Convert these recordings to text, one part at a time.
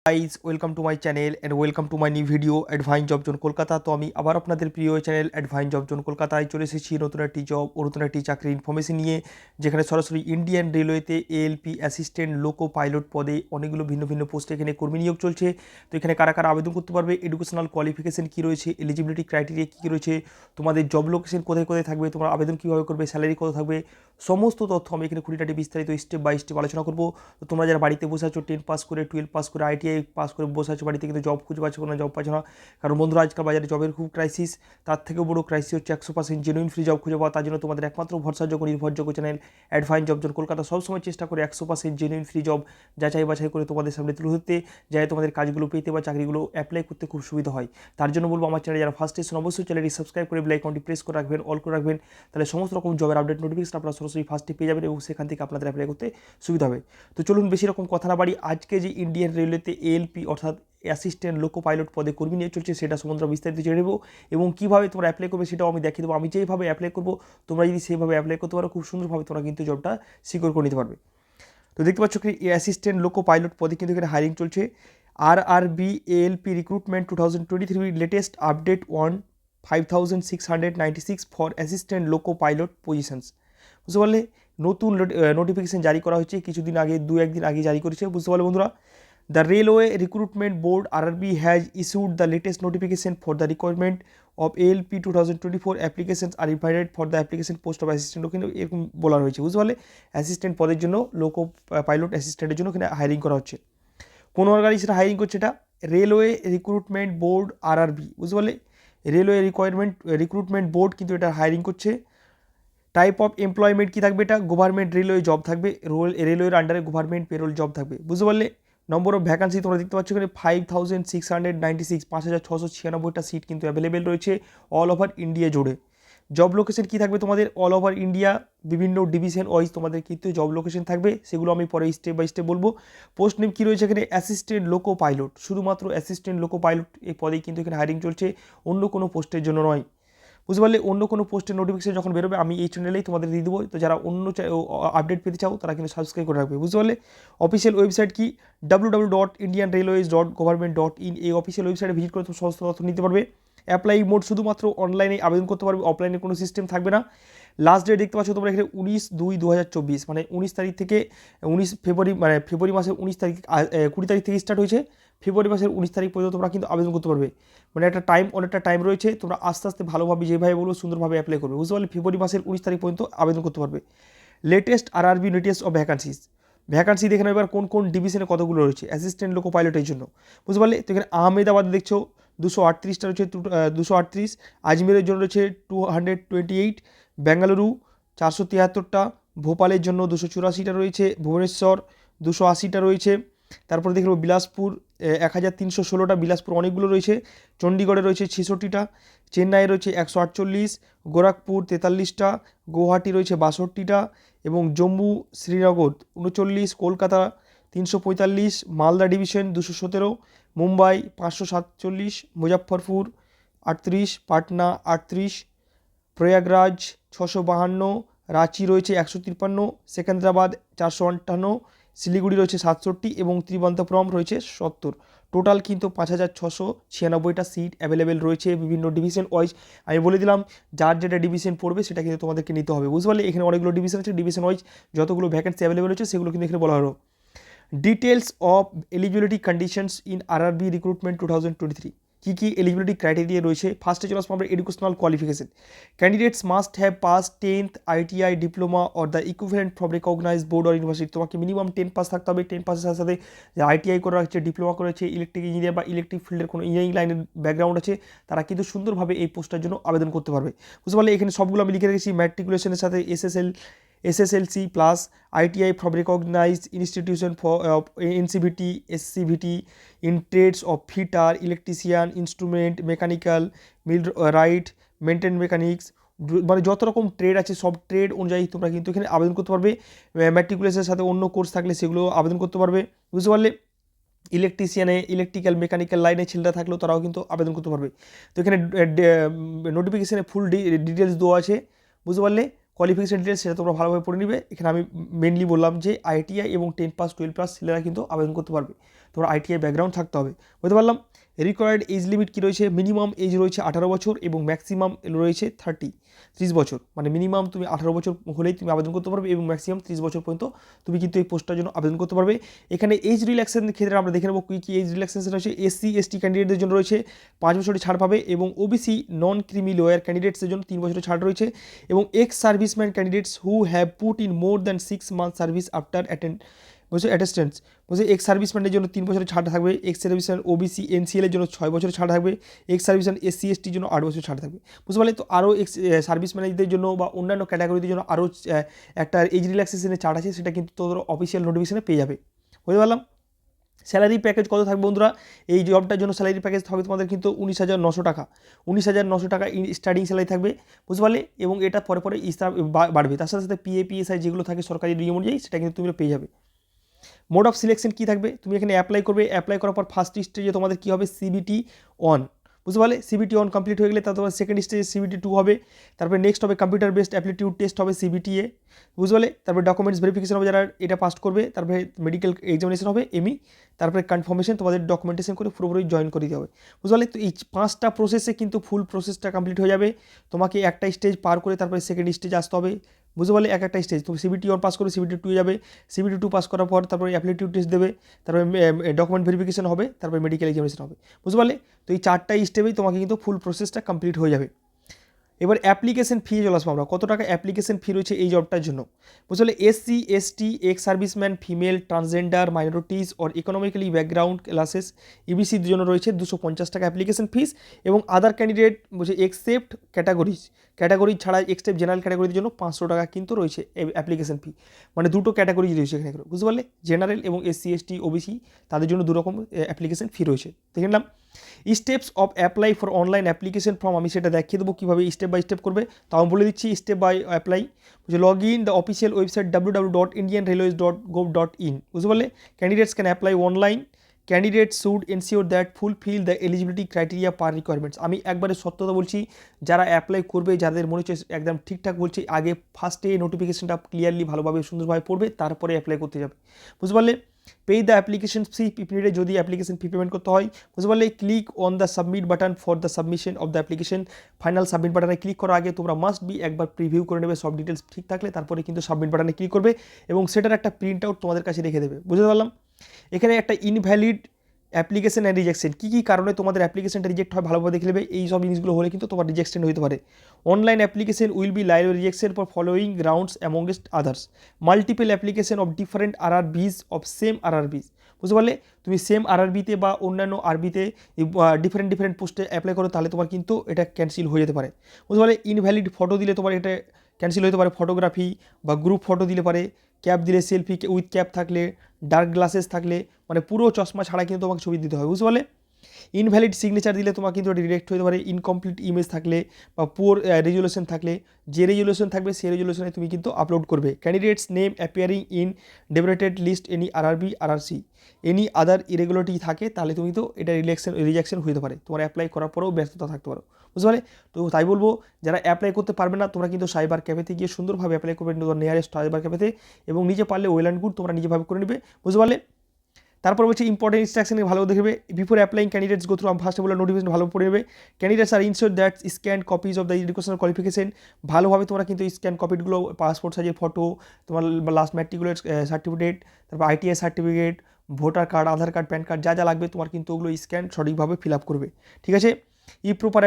Guys welcome to my channel and welcome to my new video অ্যাডভাইন job zone Kolkata. তো আমি আবার আপনাদের প্রিয় চ্যানেল অ্যাডভাইন জব জোন কলকাতায় চলে এসেছি নতুন একটি জব ও নতুন একটি চাকরির ইনফরমেশন নিয়ে, যেখানে সরাসরি ইন্ডিয়ান রেলওয়েতে এএলপি অ্যাসিস্ট্যান্ট লোকো পাইলট পদে অনেকগুলো ভিন্ন ভিন্ন পোস্টে এখানে কর্মী নিয়োগ চলছে। তো এখানে কারা কারা আবেদন করতে পারবে, এডুকেশনাল কোয়ালিফিকেশন কী রয়েছে, এলিজিবিলিটি ক্রাইটেরিয়া কী রয়েছে, তোমাদের জব লোকেশন কোথায় কোথায় থাকবে, তোমরা আবেদন কীভাবে করবে, স্যালারি কত থাকবে, সমস্ত তথ্য আমি এখানে খুঁটিনাটি বিস্তারিত স্টেপ বাই স্টেপ আলোচনা করবো। তো তোমরা যারা বাড়িতে বসে আছো, 10 পাস করে 12 পাস করে আইটিআই পাস করে বসে আছো বাড়িতে, কিন্তু জব খুঁজে পাচ্ছ না, জব পাচ্ছ না, কারণ বন্ধুরা আজকাল বাজারে জবের খুব ক্রাইসিস। তার থেকেও বড় ক্রাইসিস হচ্ছে 100% জেনুইন ফ্রি জব খুঁজে পাওয়া। তার জন্য তোমাদের একমাত্র ভরসাযোগ্য নির্ভরযোগ্য চ্যানেল অ্যাডভাইন জব জোন কলকাতা সবসময় চেষ্টা করে 100% জেনুইন ফ্রি জব যাচাই বাছাই করে তোমাদের সামনে তুলে ধরতে, যাতে তোমাদের কাজগুলো পেতে বা চাকরিগুলো অ্যাপ্লাই করতে খুব সুবিধা হয়। তার জন্য বলবো আমার চ্যানেল যারা ফার্স্ট এসেছেন অবশ্যই চ্যানেলটি সাবস্ক্রাইব করে বেল আইকনটি প্রেস করে রাখবেন, অল করে রাখবেন, তাহলে সমস্ত রকম জবের আপডেট নোটিফিকেশন আপনারা সরাসরি ফার্স্টে পেয়ে যাবেন এবং সেখান থেকে আপনাদের অ্যাপ্লাই করতে সুবিধা হবে। তো চলুন বেশি রকম কথা না বাড়ি, আজকে যে ইন্ডিয়ান রেলওয়েতে এএলপি অর্থাৎ অ্যাসিস্ট্যান্ট লোকো পাইলট পদে কর্মী নিয়ে চলছে সেটা সম্বন্ধে বিস্তারিত জেনে নেব এবং কীভাবে তোমরা অ্যাপ্লাই করবে সেটাও আমি দেখিয়ে দেবো। আমি যেইভাবে অ্যাপ্লাই করবো তোমরা যদি সেইভাবে অ্যাপ্লাই করতে পারো খুব সুন্দরভাবে তোমরা কিন্তু জবটা সিকিউর করে নিতে পারবে। তো দেখতে পাচ্ছ কি অ্যাসিস্ট্যান্ট লোকো পাইলট পদে কিন্তু এখানে হায়ারিং চলছে। RRB ALP recruitment 2023 latest update 5696 for assistant loco pilot positions. বুঝতে পারলে, নতুন নোটিফিকেশন জারি করা হয়েছে কিছুদিন আগে, একদিন আগে জারি করেছে। বুঝতে পারলে বন্ধুরা, the railway recruitment board RRB has issued the latest notification for the requirement of ALP 2024 applications are invited for the application post of assistant, ওখানে এরকম বলা হয়েছে। বুঝতে পারলে, অ্যাসিস্ট্যান্ট পদের জন্য লোকো পাইলট অ্যাসিস্ট্যান্টের জন্য এখানে হায়ারিং করা হচ্ছে। কোন অর্গানাইজেশন হায়ারিং করছে এটা? Railway recruitment board RRB। বুঝতে পারলে, রেলওয়ে রিক্রুটমেন্ট বোর্ড কিন্তু এটা হায়ারিং করছে। টাইপ অফ এমপ্লয়মেন্ট কী থাকবে? এটা গভর্নমেন্ট রেলওয়ে জব থাকবে, রেলওয়ের আন্ডারে গভর্নমেন্ট পেরোল জব থাকবে। বুঝতে পারলে, নম্বর অফ ভ্যাকান্সি তোমরা দেখতে পাচ্ছ এখানে 5696, 5696টা সিট কিন্তু অ্যাভেলেবেল রয়েছে অল ওভার ইন্ডিয়া জুড়ে। জব লোকেশন কী থাকবে তোমাদের? অল ওভার ইন্ডিয়া বিভিন্ন ডিভিশন ওয়াইজ তোমাদের কিন্তু জব লোকেশন থাকবে, সেগুলো আমি পরে স্টেপ বাই স্টেপ বলবো। পোস্ট নেম কী রয়েছে এখানে? অ্যাসিস্ট্যান্ট লোকো পাইলট, শুধুমাত্র অ্যাসিস্ট্যান্ট লোকো পাইলট এই পদেই কিন্তু এখানে হায়ারিং চলছে, অন্য কোনো পোস্টের জন্য নয়। বুঝতে পারলে, অন্য কোনো পোস্টের নোটিফিকেশন যখন বেরোবে আমি এই চ্যানেলেই তোমাদের দিয়ে দেবো। তো যারা অন্য আপডেট পেতে চাও তারা কিন্তু সাবস্ক্রাইব করে রাখবে। বুঝতে পারলে, অফিসিয়াল ওয়েবসাইট কি? www.indianrailways.government.in, এই অফিসিয়াল ওয়েবসাইটে ভিজিট করে তুমি সমস্ত তথ্য নিতে পারবে। অ্যাপ্লাই মোড শুধুমাত্র অনলাইনে আবেদন করতে পারবে, অফলাইনে কোনো সিস্টেম থাকবে না। লাস্ট ডেট দেখতে পাচ্ছ তোমরা এখানে 19/2/2024, মানে 19 তারিখ থেকে 19 ফেব্রুয়ারি, মানে ফেব্রুয়ারি মাসের 19 তারিখ, 20 তারিখ থেকে স্টার্ট হয়েছে, ফেব্রুয়ারি মাসের 19 তারিখ পর্যন্ত তোমরা কিন্তু আবেদন করতে পারবে। মানে একটা অনেকটা টাইম রয়েছে, তোমরা আস্তে আস্তে ভালোভাবে যেভাবে বলবো সুন্দরভাবে অ্যাপ্লাই করবে। বুঝতে পারলে, ফেব্রুয়ারি মাসের 19 তারিখ পর্যন্ত আবেদন করতে পারবে। Latest RRB notice of vacancy দেখে নেবে এবার কোন কোন ডিভিশনে কতগুলো রয়েছে অ্যাসিস্ট্যান্ট লোকো পাইলটের জন্য। বুঝতে পারলে, তো এখানে আহমেদাবাদে দেখছো 238টা রয়েছে, 238, আজমেরের জন্য রয়েছে 228, বেঙ্গালুরু 473টা, ভোপালের জন্য 284টা রয়েছে, ভুবনেশ্বর 280টা রয়েছে, তারপরে দেখব বিলাসপুর 1316টা, বিলাসপুর অনেকগুলো রয়েছে, চণ্ডীগড়ে রয়েছে 66টা, চেন্নাই রয়েছে 148, গোরখপুর 43টা, গুয়াহাটি রয়েছে 62টা এবং জম্মু শ্রীনগর 39, কলকাতা 345, মালদা ডিভিশন 217, মুম্বাই 547, মুজফ্ফরপুর 38, পাটনা 38, প্রয়াগরাজ 652, রাঁচি রয়েছে 153, সেকেন্দ্রাবাদ 458, শিলিগুড়ি রয়েছে 67 এবং ত্রিবন্তপুরম রয়েছে 70। টোটাল কিন্তু 5696টা সিট অ্যাভেলেবেল রয়েছে বিভিন্ন ডিভিশন ওয়াইজ। আমি বলে দিলাম যার যেটা ডিভিশন পড়বে সেটা কিন্তু তোমাদেরকে নিতে হবে। বুঝতে পারলে, এখানে অনেকগুলো ডিভিশন আছে, ডিভিশন ওয়াইজ যতগুলো ভ্যাকেন্সি অ্যাভেলেবেল রয়েছে সেগুলো কিন্তু এখানে বলা হলো। Details of eligibility conditions in RRB recruitment 2023, কী কী এলিজিবিলিটি ক্রাইটেরিয়া রয়েছে। ফার্স্টে চলে আসবো আমরা educational qualification. Candidates must have pass 10th ITI diploma or the equivalent from recognised board or university. তোমাকে মিনিমাম 10 পাস থাকতে হবে, 10 পাসের সাথে সাথে যে ITI করা হচ্ছে, ডিপ্লোমা করেছে, ইলেকট্রিক ইঞ্জিনিয়ার বা ইলেকট্রিক ফিল্ডের কোনো ইঞ্জিনিয়ারিং লাইনের ব্যাকগ্রাউন্ড আছে, তারা কিন্তু সুন্দরভাবে এই পোস্টের জন্য আবেদন করতে পারবে। বুঝতে পারলে, এখানে সবগুলো আমি লিখে রেখেছি। ম্যাট্রিকুলেশনের সাথে SSLC plus ITI from recognized institution for NCVT, SCVT in trades of fitter, electrician, instrument, mechanical, millwright, maintenance mechanics, মানে যত রকম ট্রেড আছে সব ট্রেড অনুযায়ী তোমরা কিন্তু এখানে আবেদন করতে পারবে। ম্যাট্রিকুলেশনের সাথে অন্য কোর্স থাকলে সেগুলো আবেদন করতে পারবে। বুঝতে পারলে, ইলেকট্রিশিয়ানে, ইলেকট্রিক্যাল মেকানিক্যাল লাইনে ছেলেরা থাকলেও তারাও কিন্তু আবেদন করতে পারবে। তো এখানে নোটিফিকেশানে ফুল ডিটেলস দেওয়া আছে। বুঝতে পারলে, কোয়ালিফিকেশন ডিটেলস সেটা তোমরা ভালোভাবে পড়ে নিবে। এখানে আমি মেনলি বললাম যে আইটিআই এবং 10 পাস 12 পাস ছেলেরা কিন্তু আবেদন করতে পারবে, তোমরা আইটিআই ব্যাকগ্রাউন্ড থাকতে হবে। বুঝতে পারলাম। রিকোয়ার্ড এজ লিমিট কী রয়েছে, মিনিমাম এজ রয়েছে 18 বছর এবং ম্যাক্সিমাম রয়েছে 30 বছর, মানে মিনিমাম তুমি 18 বছর হলেই তুমি আবেদন করতে পারবে এবং ম্যাক্সিমাম 30 বছর পর্যন্ত তুমি কিন্তু এই পোস্টটার জন্য আবেদন করতে পারবে। এখানে এজ রিল্যাক্সেশনের ক্ষেত্রে আমরা দেখে নেবো কী এজ রিল্যাক্সেশন রয়েছে। এসসি এসটি ক্যান্ডিডেটদের জন্য রয়েছে 5 বছরের ছাড় পাবে এবং ওবিসি নন ক্রিমি লোয়ার ক্যান্ডিডেটসের জন্য 3 বছরের ছাড় রয়েছে এবং ex serviceman candidates who have put in more than 6 month service after attestation ex সার্ভিসম্যানের জন্য 3 বছরের ছাড় থাকবে, এক্স সার্ভিসম্যান ওবিসি এনসিএল এর জন্য 6 বছরের ছাড় থাকবে, এক্স সার্ভিসম্যান এসসি এসটির জন্য 8 বছরের ছাড় থাকবে। বুঝতে পারলে? তো আরও এক্স সার্ভিসম্যানদের জন্য বা অন্যান্য ক্যাটাগরিদের জন্য আরও একটা এজ রিল্যাক্সেশনের ছাড় আছে, সেটা কিন্তু তোদের অফিসিয়াল নোটিফিকেশনে পেয়ে যাবে। বুঝতে পারলাম। স্যালারি প্যাকেজ কত থাকবে বন্ধুরা? এই জবটার জন্য স্যালারি প্যাকেজ থাকবে তোমাদের কিন্তু 19,900 টাকা, 19,900 টাকা স্টার্টিং স্যালারি থাকবে। বুঝতে পারলে? এবং এটা পরে পরে বাড়বে, তার সাথে সাথে পিএ পিএসআই যেগুলো থাকে সরকারি নিয়ম অনুযায়ী সেটা কিন্তু তুমি পেয়ে যাবে। মোড অফ সিলেকশন কী থাকবে? তুমি এখানে অ্যাপ্লাই করবে, অ্যাপ্লাই করার পর ফার্স্ট স্টেজে তোমাদের কী হবে, সিবিটি 1। বুঝতে পারলে? সিবিটি 1 কমপ্লিট হয়ে গেলে তারপর সেকেন্ড স্টেজে সিবিটি 2 হবে, তারপরে নেক্সট হবে কম্পিউটার বেসড অ্যাপটিটিউড টেস্ট হবে সিবিটি এ। বুঝতে পারলে? তারপরে ডকুমেন্টস ভেরিফিকেশন হবে যারা এটা পাস করবে, তারপরে মেডিকেল এক্সামিনেশন হবে এমই, তারপরে কনফার্মেশন তোমাদের ডকুমেন্টেশন করে পুরোপুরি জয়েন করে দিতে হবে। বুঝতে পারলে? তো এই 5টা প্রসেসে কিন্তু ফুল প্রসেসটা কমপ্লিট হয়ে যাবে। তোমাকে একটা স্টেজ পার করে তারপরে সেকেন্ড স্টেজ আসতে হবে। বুঝতে পারলে? একটা স্টেজ তুমি সিবিটি 1 পাস করে সিবিটি 2 যাবে, সিবিটি 2 পাস করার পর তারপরে অ্যাপটিটিউড টেস্ট দেবে, তারপরে ডকুমেন্ট ভেরিফিকেশন হবে, তারপরে মেডিকেল এক্সামিনেশন হবে। বুঝতে পারলে? তো এই 4টা স্টেপেই তোমাকে কিন্তু ফুল প্রসেসটা কমপ্লিট হয়ে যাবে। এবার অ্যাপ্লিকেশন ফি চলে আসবো আমরা, কত টাকা অ্যাপ্লিকেশন ফি রয়েছে এই জবটার জন্য। বুঝতে পারলে? SC ST ex serviceman female transgender minorities or economically background classes ইবিসির জন্য রয়েছে 250 টাকা অ্যাপ্লিকেশন ফিস এবং আদার ক্যান্ডিডেট বলছে এক্সেপ্ট ক্যাটাগরি ছাড়া এক্সেপ্ট জেনারেল ক্যাটাগরির জন্য 500 টাকা কিন্তু রয়েছে অ্যাপ্লিকেশন ফি, মানে দুটো ক্যাটাগরি রয়েছে এখানে। বুঝতে পারলে? জেনারেল এবং এসসি এসটি ওবিসি তাদের জন্য দুরকম অ্যাপ্লিকেশন ফি রয়েছে। দেখে নিলাম। Steps of apply for online application form, আমি সেটা দেখিয়ে দেবো কীভাবে স্টেপ বাই স্টেপ করবে, তাও আমি বলে দিচ্ছি। Step by apply log in the official website www.indianrailways.gov.in। বুঝতে পারলে? Candidates can apply online, candidates should ensure that fulfil the eligibility criteria per requirements. আমি একবারে সত্যতা বলছি, যারা অ্যাপ্লাই করবে যাদের মনে হচ্ছে একদম ঠিকঠাক বলছে, আগে ফার্স্টে নোটিফিকেশনটা ক্লিয়ারলি ভালোভাবে সুন্দরভাবে পড়বে, তারপরে অ্যাপ্লাই করতে যাবে। বুঝতে পারলে? পে দ্য অ্যাপ্লিকেশন ফি পিরিয়ডে যদি অ্যাপ্লিকেশন ফি পেমেন্ট করতে হয়। বুঝতে পারলে? Click on the submit button for the submission of the application. Final submit বাটনে ক্লিক করার আগে তোমরা মাস্ট বি একবার প্রিভিউ করে নেবে, সব ডিটেলস ঠিক থাকলে তারপরে কিন্তু সাবমিট বাটনে ক্লিক করবে এবং সেটার একটা প্রিন্ট আউট তোমাদের কাছে রেখে দেবে। বুঝতে পারলাম? এখানে একটা ইনভ্যালিড অ্যাপ্লিকেশন অ্যান্ড রিজেকশন, কী কী কারণে তোমাদের অ্যাপ্লিকেশনটা রিজেক্ট হয় ভালোভাবে দেখে নেবে। এই সব জিনিসগুলো হলে কিন্তু তোমার রিজেকশন হতে পারে। Online application will be live rejection for following grounds amongst others, multiple application of different আরআরবিজ of same আরআরবিজ। বুঝতে পারলে? তুমি সেম আরআরবিতে বা অন্যান্য আরবিতে ডিফারেন্ট পোস্টে অ্যাপ্লাই করো, তাহলে তোমার কিন্তু এটা ক্যান্সেল হয়ে যেতে পারে। বুঝতে পারলে? ইনভ্যালিড ফটো দিলে তোমার এটা ক্যান্সেল হতে পারে, ফটোগ্রাফি বা গ্রুপ ফটো দিলে পারে, ক্যাপ দিলে সেলফি উইথ ক্যাপ থাকলে, ডার্ক গ্লাসেস থাকলে, মানে পুরো চশমা ছাড়া কিন্তু তোমাকে ছবি দিতে হবে। বুঝতে পারলে? ইনভ্যালিড সিগনেচার দিলে তোমার কিন্তু ডিরেক্ট হতে পারে, ইনকমপ্লিট ইমেজ থাকলে বা পুয়ার রেজুলেশন থাকলে, যে রেজুলেশন থাকবে সেই রেজুলেশনে তুমি কিন্তু আপলোড করবে। Candidates name appearing in debarred list any RRB RRC any other irregularity থাকে, তাহলে তুমি তো এটা রিজেকশন হতে পারে, তোমার অ্যাপ্লাই করার পরেও ব্যস্ততা থাকতে পারো। বুঝতে পারলে? তো তাই বলবো, যারা অ্যাপ্লাই করতে পারবে না তোমরা কিন্তু সাইবার ক্যাফেতে গিয়ে সুন্দরভাবে অ্যাপ্লাই করবে, নিয়ারেস্ট সাইবার ক্যাফেতে, এবং নিজে পারলে ওয়েল অ্যান্ড গুড তোমরা নিজেভাবে করে নেবে। বুঝতে পারলে? তারপর বলছে ইম্পর্টেন্ট ইনস্ট্রাকশনে ভালো দেখবে। Before applying candidates go through, ফার্স্টে বলে নোটিফিকেশন ভালো পড়ে নেবে। Candidates are ensure that scan copies of the educational qualification, ভালোভাবে তোমরা কিন্তু স্ক্যান কপিগুলো, পাসপোর্ট সাইজের ফটো, তোমার লাস্ট ম্যাট্রিকুলেট সার্টিফিকেট, তারপর আইটিআই সার্টিফিকেট, ভোটার কার্ড, আধার কার্ড, প্যান কার্ড, যা যা লাগবে তোমার কিন্তু ওগুলো স্ক্যান সঠিকভাবে ফিল আপ করবে। ঠিক আছে? প্রপার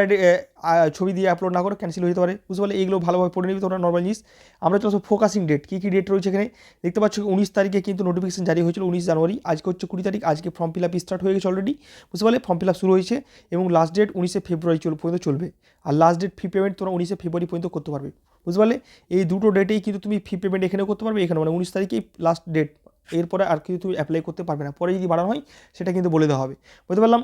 ছবি দিয়ে আপলোড না করে ক্যান্সেল হতে পারে। বুঝতে পারলে? এইগুলো ভালোভাবে পড়ে নিবি তোমরা, নর্মাল জিনিস। আমরা চলছো ফোকাসিং ডেট, কী কী ডেট রয়েছে এখানে দেখতে পাচ্ছ। 19 তারিখে কিন্তু নোটিফিকেশন জারি হয়েছিল, 19 জানুয়ারি। আজকে হচ্ছে 20 তারিখ, আজকে ফর্ম ফিল আপ স্টার্ট হয়ে গেছে অলরেডি। বুঝতে পারলে? ফর্ম ফিল আপ শুরু হয়েছে এবং লাস্ট ডেট 19 ফেব্রুয়ারি পর্যন্ত চলবে। আর লাস্ট ডেট ফি পেমেন্ট তোমরা 19 ফেব্রুয়ারি পর্যন্ত করতে পারবে। বুঝতে পারলে? এই দুটো ডেটেই কিন্তু তুমি ফি পেমেন্ট এখানেও করতে পারবে, এখানে মানে 19 তারিখেই লাস্ট ডেট, এরপরে আর কিন্তু তুমি অ্যাপ্লাই করতে পারবে না। পরে যদি বাড়ানো হয় সেটা কিন্তু বলে দেওয়া হবে। বুঝতে পারলাম?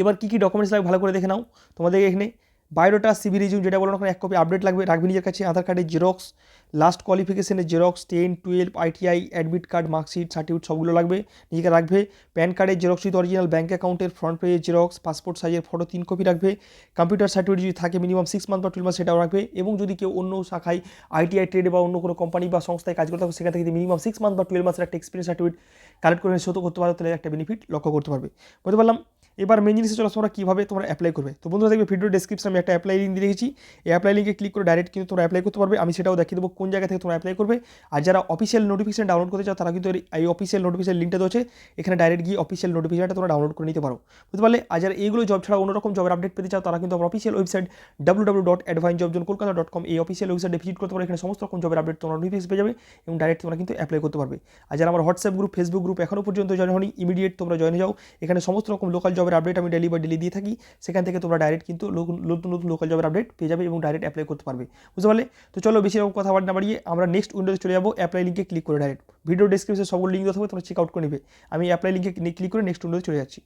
এবার কী কী ডকুমেন্টস লাগবে ভালো করে দেখে নাও। তোমাদের এখানে বায়োডাটা, সিভি রিজিউম যেটা বলো না, এক কপি আপডেট লাগবে, রাখবি নিজের কাছে। আধার কার্ডের জেরক্স, লাস্ট কোয়ালিফিকেশনের xerox, 10, 12, ITI, admit card, marksheet, certificate সবগুলো লাগবে, নিজেকে রাখবে। প্যান কার্ডের জেরক্স উইথ অরিজিনাল ব্যাঙ্ক অ্যাকাউন্টের ফ্রন্ট পেজের জেরক্স, পাসপোর্ট সাইজের ফটো 3 কপি রাখবে। কম্পিউটার সার্টিফিকেট যদি থাকে মিনিমাম 6 মান্থ বা 12 মান্থ সেটাও রাখবে। এবং যদি কেউ অন্য শাখায় ITI ট্রেডে বা অন্য কোনো কোম্পানি বা সংস্থায় কাজ করতে হবে, সেখান থেকে মিনিমাম 6 মান্থ বা 12 মান্থের একটা এক্সপিরিয়েন্স সার্টিফিকেট কালেক্ট করে শত করতে পারো, তাহলে একটা বেনিফিট লক্ষ্য করতে পারবে। বুঝতে পারলাম। এবার মেন জিনিসে চলো তোমরা কীভাবে তোমরা অ্যাপ্লাই করবে। তো বন্ধুরা দেখবে ভিডিও ডেসক্রিপশনে আমি একটা অ্যাপ্লাই লিঙ্ক দিয়ে রেখেছি। এই অ্যাপ্লাই লিঙ্কে ক্লিক করে ডাইরেক্ট কিন্তু তোমরা অ্যাপ্লাই করতে পারবে। আমি সেটাও দেখিয়ে দেবো কোন জায়গা থেকে তোমরা অ্যাপ্লাই করবে। আর যারা অফিসিয়াল নোটিফিকেশন ডাউনলোড করতে চাও তারা কিন্তু এই অফিসিয়াল নোটিফিকেশন লিঙ্কটা রয়েছে, এখানে ডাইরেক্ট গিয়ে অফিসিয়াল নোটিফিকেশনটা তোমরা ডাউনলোড করে নিতে পারো। বুঝতে পারলে। আর যারা এইগুলো জব ছাড়া অন্যরকম জবের আপডেট পেতে চাও তারা কিন্তু আমার অফিসিয়াল ওয়েবসাইট www.advanceJobZoneKolkata.com এই অফিসিয়াল ওয়েবসাইটে ভিজিট করতে পারো। এখানে সমস্ত রকম জবের আপডেট তোমরা নোটিফিকেশন পেয়ে যাবে এবং ডাইরেক্ট তোমরা কিন্তু অ্যাপ্লাই করতে পারবে। আর যারা আমার হোয়াটসঅ্যাপ গ্রুপ, ফেসবুক গ্রুপ এখনও পর্যন্ত জয়েন হয়নি, ইমিডিয়েট তোমরা জয়েন যাও। এখানে সমস্ত রকম লোকাল জবের আপডেট আমি ডেলি দিয়ে থাকি। সেখান থেকে তোমরা ডাইরেক্ট কিন্তু নতুন লোকাল জবের আপডেট পেয়ে যাবে এবং ডাইরেক্ট অ্যাপ্লাই করতে পারবে। বুঝতে পারলে। তো চলো বেশি রকম কথা না বাড়িয়ে আমরা নেক্সট উইন্ডোতে চলে যাবো। অ্যাপ্লাই লিঙ্কে ক্লিক করে ডাইরেক্ট ভিডিও ডেসক্রিপশনে সবগুলো লিঙ্ক দেওয়া থাকবে, তোমরা চেক আউট করে নেবে। আমি অ্যাপ্লাই লিঙ্কে ক্লিক করে নেক্সট উইন্ডোতে চলে যাচ্ছি।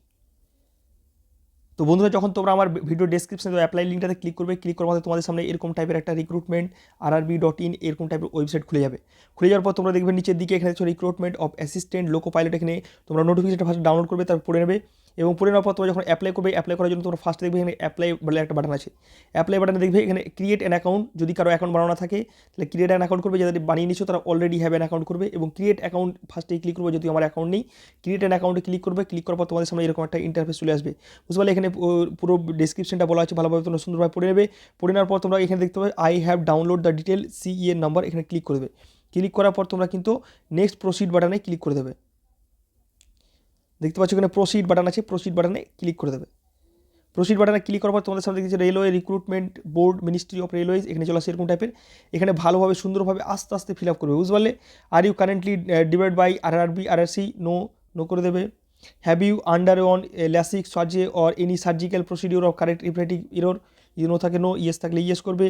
তো বন্ধুরা যখন তোমরা আমার ভিডিও ডেসক্রিপশনে অ্যাপ্লাই লিঙ্কটাতে ক্লিক করার মধ্যে তোমাদের সামনে এরকম টাইপের একটা রিক্রুটমেন্ট RRB.in এরকম টাইপের ওয়েবসাইট খুলে যাবে। খুলে যাওয়ার পর তোমরা দেখবে নিচের দিকে এখানে recruitment of assistant loco pilot, এখানে তোমরা নোটিফিকেশনটা ফার্স্ট ডাউনলোড করবে, তারপর পড়ে নেবে। এবং পড়ে নেওয়ার পর তোমরা যখন অ্যাপ্লাই করবে, অ্যাপ্লাই করার জন্য তোমরা ফার্স্ট দেখবে এখানে অ্যাপ্লাই বলে একটা বাটন আছে। অ্যাপ্লাই বাটনে দেখবে এখানে ক্রিয়েট অ্যান অ্যাকাউন্ট, যদি কারো অ্যাকাউন্ট বানানো থাকে তাহলে ক্রিয়েট অ্যান অ্যাকাউন্ট করবে, যাদের বানিয়ে নিচ্ছ তারা অলরেডি হ্যাভ অ্যান অ্যাকাউন্ট করবে। এবং ক্রিয়েট অ্যাকাউন্ট ফার্স্টেই ক্লিক করবে, যদি আমার অ্যাকাউন্ট নেই ক্রিয়েট অ্যান অ্যাকাউন্টে ক্লিক করবে। ক্লিক করার পর তোমাদের সামনে এরকম একটা ইন্টারফেস চলে আসবে। বুঝতে পারলে। এখানে পুরো ডেসক্রিপশনটা বলা আছে, ভালোভাবে তোমরা সুন্দরভাবে পড়ে নেবে। পড়ে নেওয়ার পর তোমরা এখানে দেখতে পাবে I have download the detail CE number, এখানে ক্লিক করে দেবে। ক্লিক করার পর তোমরা কিন্তু নেক্সট প্রসিড বাটনে ক্লিক করে দেবে। দেখতে পাচ্ছ এখানে প্রসিড বাটন আছে, প্রসিড বাটনে ক্লিক করে দেবে। প্রসিড বাটনে ক্লিক করার পর তোমাদের সামনে দেখছি railway recruitment board, ministry of railways, এখানে চলে আসে এরকম টাইপের। এখানে ভালোভাবে সুন্দরভাবে আস্তে আস্তে ফিল আপ করবে। বুঝতে পারলে। আর you currently divide by RRB RRC, no করে দেবে। Have you undergone LASIK surgery or any surgical procedure of correct refractive error, no থাকে নো, ইয়েস থাকলে ইয়েস করবে।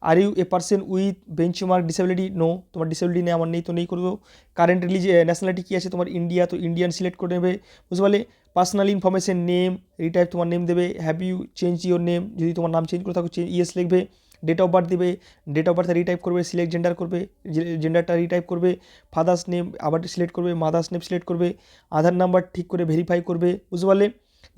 Are you a person with benchmark disability, no, তোমার disability নেই, আমার নেই তো নেই করবো। কারেন্ট ন্যাশনালিটি কী আছে তোমার, ইন্ডিয়া, তো ইন্ডিয়ান সিলেক্ট করে নেবে। বুঝতে পারলে। পার্সোনাল ইনফরমেশন, নেম, রিটাইপ তোমার নেম দেবে। Have you change your name, যদি তোমার নাম চেঞ্জ করে থাকো ইয়েস লিখবে। ডেট অফ বার্থ দেবে, ডেট অফ বার্থে রিটাইপ করবে। সিলেক্ট জেন্ডার করবে, জেন্ডারটা রিটাইপ করবে। ফাদার্স নেম আবার সিলেক্ট করবে, মাদার্স নেম সিলেক্ট করবে। আধার নাম্বার ঠিক করে ভেরিফাই করবে। বুঝতে পারলে।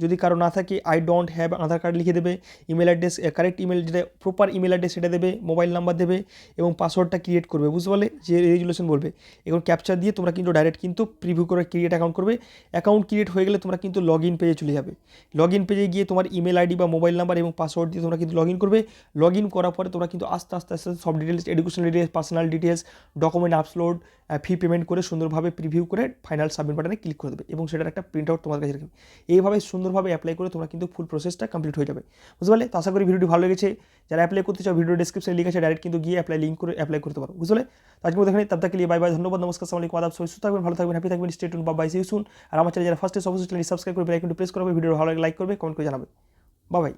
যদি কারো না থাকে I don't have Aadhaar card লিখে দেবে। ইমেল অ্যাড্রেস, কারেক্ট ইমেল যেটা প্রপার ইমেল অ্যাড্রেস সেটা দেবে। মোবাইল নাম্বার দেবে এবং পাসওয়ার্ডটা ক্রিয়েট করবে। বুঝতে পারলে। যে রেজুলেশন বলবে এখন ক্যাপচার দিয়ে তোমরা কিন্তু ডাইরেক্ট কিন্তু প্রিভিউ করে ক্রিয়েট অ্যাকাউন্ট করবে। অ্যাকাউন্ট ক্রিয়েট হয়ে গেলে তোমরা কিন্তু লগ ইন পেজে চলে যাবে। লগ ইন পেজে গিয়ে তোমার ইমেল আইডি বা মোবাইল নাম্বার এবং পাসওয়ার্ড দিয়ে তোমরা কিন্তু লগ ইন করবে। লগ ইন করার পরে তোমরা কিন্তু আস্তে আস্তে সব details, education details, personal details, document upload, fee payment করে সুন্দরভাবে প্রিভিউ করে ফাইনাল সাবমিট বাটনে ক্লিক করে দেবে এবং সেটার একটা প্রিন্ট আউট তোমার কাছে রাখবে। এইভাবে সুন্দরভাবে অ্যাপ্লাই করে তোমরা কিন্তু ফুল প্রসেসটা কমপ্লিট হয়ে যাবে। বুঝতে পারলে। তো আশা করি ভিডিওটি ভালো লেগেছে। যারা অ্যাপ্লাই করতে চাও ভিডিও ডেসক্রিপশনে লিখে আছে, ডাইরেক্ট কিন্তু গিয়ে লিঙ্ক করে অ্যাপ্লাই করতে পারো। বুঝলে। তো আজকে দেখেন তব তক বাই বাই, ধন্যবাদ, নমস্কার, আসসালামু আলাইকুম, আদাব, সুস্থ থাকবেন, ভালো থাকবেন, হ্যাপি থাকবেন, stay tuned, bye, see you soon. আর আমার চ্যানেল যারা ফার্স্টে অবশ্যই চ্যানেলটি সাবস্ক্রাইব করে বেল আইকনটি প্রেস করবে, ভিডিও ভালো লাগলে লাইক করবে, কমেন্ট করে জানাবে। Bye bye.